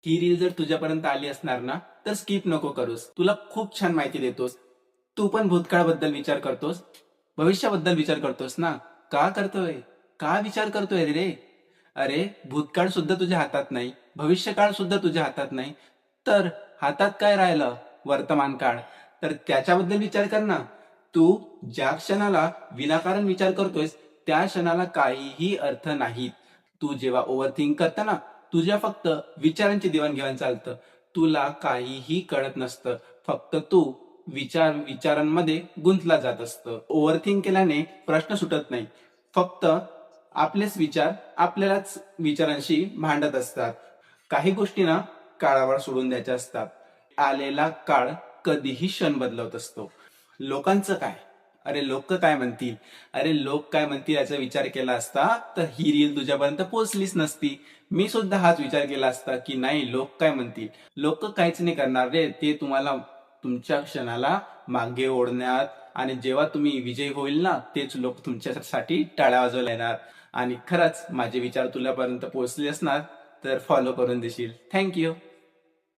ही reel जर तुझ्यापर्यंत आली असणार ना तर स्किप नको करूस. तुला खूप छान माहिती देतोस. तू पण भूतकाळाबद्दल विचार करतोस, भविष्याबद्दल विचार करतोस ना? का करतोय? का विचार करतोय रे? अरे भूतकाळ सुद्धा तुझ्या हातात नाही, भविष्यकाळ सुद्धा तुझ्या हातात नाही, तर हातात काय राहिलं? वर्तमान काळ. तर त्याच्याबद्दल विचार कर ना. तू ज्या क्षणाला विनाकारण विचार करतोयस त्या क्षणाला काहीही अर्थ नाही. तू जेव्हा ओव्हरथिंक करता ना, तुझ्या फक्त विचारांची देवाणघेवाण चालतं. तुला काहीही कळत नसतं. फक्त तू विचारांमध्ये गुंतला जात असतं. ओव्हरथिंक केल्याने प्रश्न सुटत नाही. फक्त आपलेच विचार आपल्यालाच विचारांशी भांडत असतात. काही गोष्टी ना काळावर सोडून द्यायच्या असतात. आलेला काळ कधीही क्षण बदलवत असतो. लोकांचं काय? अरे लोक काय म्हणतील? अरे लोक काय म्हणतील याचा विचार केला असता तर ही रील तुझ्यापर्यंत पोहोचलीच नसती. मी सुद्धा हाच विचार केला असता की नाही, लोक काय म्हणतील. लोक काहीच नाही करणार रे. ते तुम्हाला तुमच्या क्षणाला मागे ओढण्यात, आणि जेव्हा तुम्ही विजयी होईल ना तेच लोक तुमच्यासाठी टाळ्या वाजवायला येणार. आणि खरंच माझे विचार तुझ्यापर्यंत पोहोचले असणार तर फॉलो करून देशील. थँक्यू.